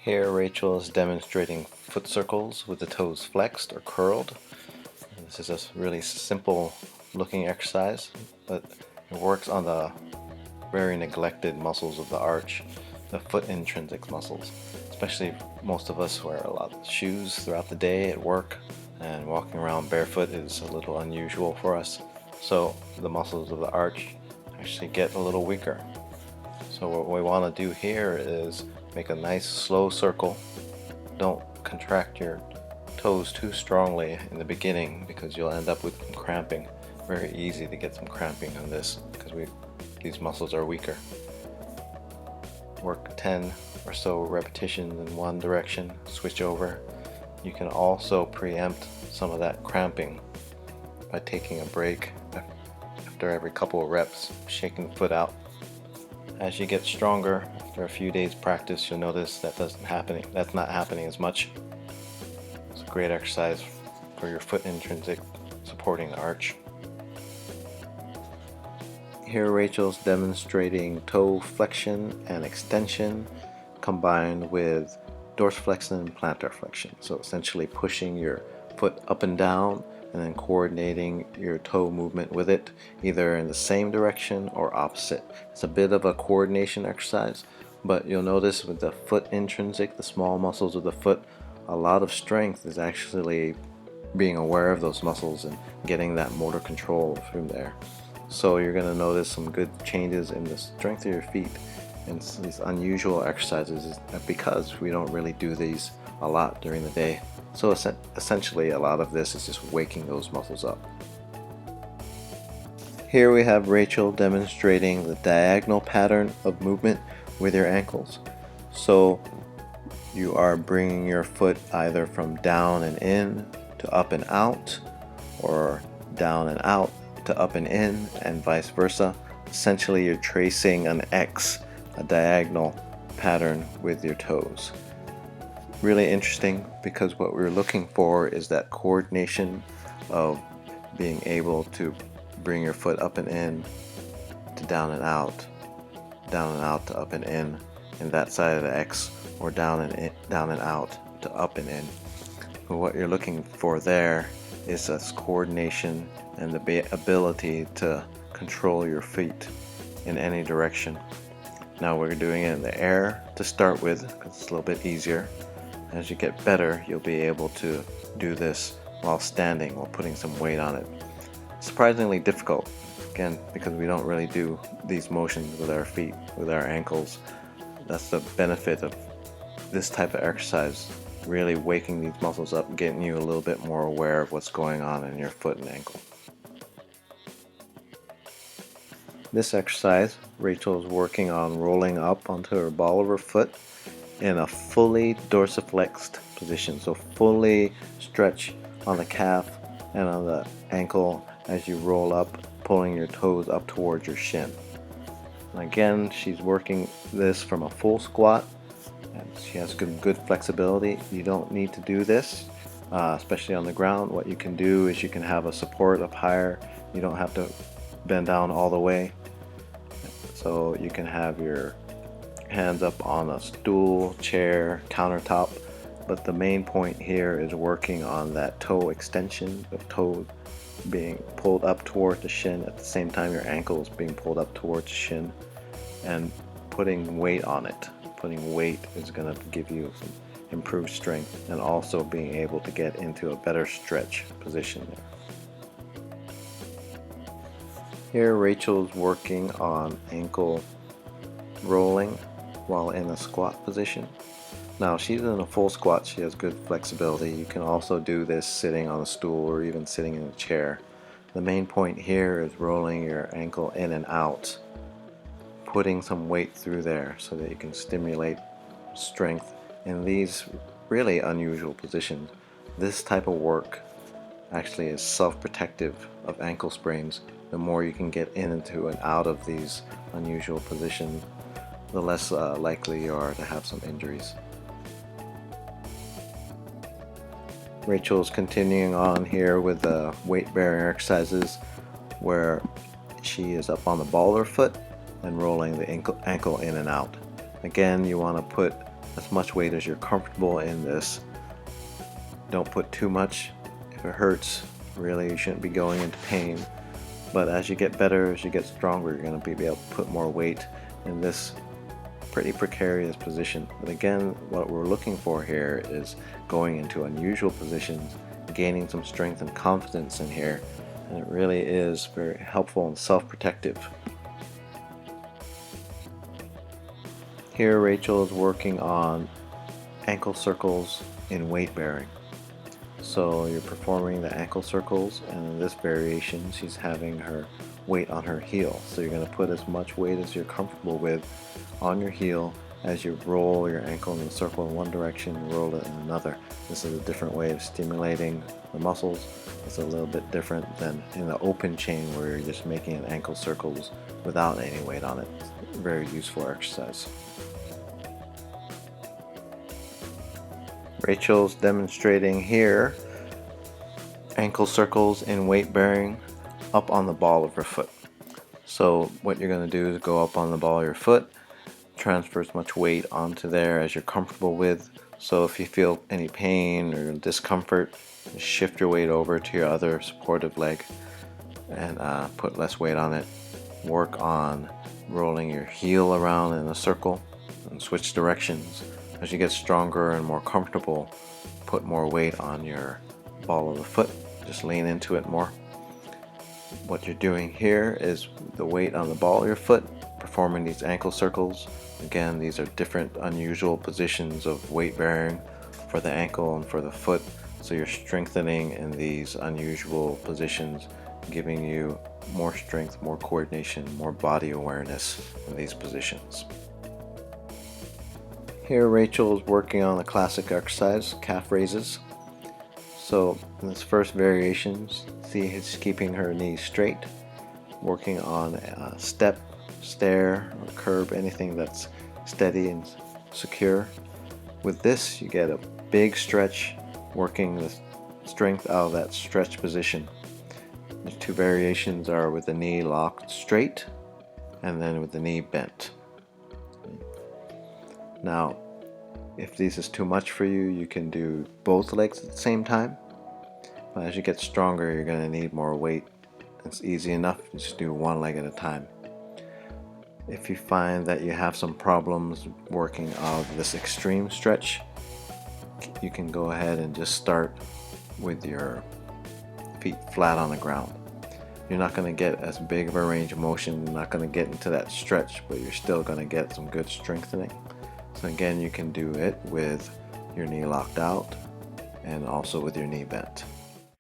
Here Rachel is demonstrating foot circles with the toes flexed or curled. And this is a really simple looking exercise, but it works on the very neglected muscles of the arch, the foot intrinsic muscles. Especially most of us wear a lot of shoes throughout the day at work, and walking around barefoot is a little unusual for us. So the muscles of the arch actually get a little weaker. So what we want to do here is make a nice slow circle. Don't contract your toes too strongly in the beginning because you'll end up with cramping. Very easy to get some cramping on this because these muscles are weaker. Work 10 or so repetitions in one direction, switch over. You can also preempt some of that cramping by taking a break after every couple of reps, shaking the foot out. As you get stronger, after a few days practice, you'll notice that's not happening as much. It's a great exercise for your foot intrinsic supporting the arch. Here Rachel's demonstrating toe flexion and extension combined with dorsiflexion and plantar flexion. So essentially pushing your foot up and down and then coordinating your toe movement with it, either in the same direction or opposite. It's a bit of a coordination exercise, but you'll notice with the foot intrinsic, the small muscles of the foot, a lot of strength is actually being aware of those muscles and getting that motor control from there. So you're going to notice some good changes in the strength of your feet and these unusual exercises because we don't really do these a lot during the day. So essentially a lot of this is just waking those muscles up. Here we have Rachel demonstrating the diagonal pattern of movement with your ankles. So you are bringing your foot either from down and in to up and out, or down and out to up and in, and vice versa. Essentially you're tracing an X, a diagonal pattern with your toes. Really interesting because what we're looking for is that coordination of being able to bring your foot up and in to down and out to up and in that side of the X, or down and out to up and in. But what you're looking for there is this coordination and the ability to control your feet in any direction. Now we're doing it in the air to start with because it's a little bit easier. As you get better, you'll be able to do this while standing, while putting some weight on it. Surprisingly difficult, again, because we don't really do these motions with our feet, with our ankles. That's the benefit of this type of exercise, really waking these muscles up, getting you a little bit more aware of what's going on in your foot and ankle. This exercise, Rachel is working on rolling up onto her ball of her foot in a fully dorsiflexed position. So fully stretch on the calf and on the ankle as you roll up, pulling your toes up towards your shin. And again, she's working this from a full squat, and she has good flexibility. You don't need to do this, especially on the ground. What you can do is you can have a support up higher. You don't have to bend down all the way. So you can have your hands up on a stool, chair, countertop, but the main point here is working on that toe extension, the toe being pulled up towards the shin at the same time your ankle is being pulled up towards the shin, and putting weight on it. Putting weight is going to give you some improved strength, and also being able to get into a better stretch position there. Here Rachel's working on ankle rolling while in a squat position. Now she's in a full squat, she has good flexibility. You can also do this sitting on a stool or even sitting in a chair. The main point here is rolling your ankle in and out, putting some weight through there so that you can stimulate strength in these really unusual positions. This type of work actually is self-protective of ankle sprains. The more you can get into and out of these unusual positions, the less likely you are to have some injuries. Rachel's continuing on here with the weight-bearing exercises where she is up on the ball of her foot and rolling the ankle in and out. Again, you want to put as much weight as you're comfortable in this. Don't put too much. If it hurts, really you shouldn't be going into pain. But as you get better, as you get stronger, you're going to be able to put more weight in this pretty precarious position. But again, what we're looking for here is going into unusual positions, gaining some strength and confidence in here, and it really is very helpful and self-protective. Here Rachel is working on ankle circles in weight bearing. So you're performing the ankle circles, and in this variation she's having her weight on her heel. So you're going to put as much weight as you're comfortable with on your heel as you roll your ankle in a circle in one direction and roll it in another. This is a different way of stimulating the muscles. It's a little bit different than in the open chain where you're just making an ankle circles without any weight on it. It's a very useful exercise. Rachel's demonstrating here ankle circles in weight bearing up on the ball of her foot. So what you're going to do is go up on the ball of your foot, transfer as much weight onto there as you're comfortable with. So if you feel any pain or discomfort, shift your weight over to your other supportive leg and put less weight on it. Work on rolling your heel around in a circle and switch directions. As you get stronger and more comfortable, put more weight on your ball of the foot. Just lean into it more. What you're doing here is the weight on the ball of your foot, performing these ankle circles. Again, these are different unusual positions of weight bearing for the ankle and for the foot. So you're strengthening in these unusual positions, giving you more strength, more coordination, more body awareness in these positions. Here Rachel is working on the classic exercise, calf raises. So in this first variation, see she's keeping her knees straight, working on a step, stair, or curb, anything that's steady and secure. With this you get a big stretch, working the strength out of that stretch position. The two variations are with the knee locked straight and then with the knee bent. Now, if this is too much for you, you can do both legs at the same time. But as you get stronger, you're going to need more weight. It's easy enough, just do one leg at a time. If you find that you have some problems working out of this extreme stretch, you can go ahead and just start with your feet flat on the ground. You're not going to get as big of a range of motion, you're not going to get into that stretch, but you're still going to get some good strengthening. So again, you can do it with your knee locked out and also with your knee bent.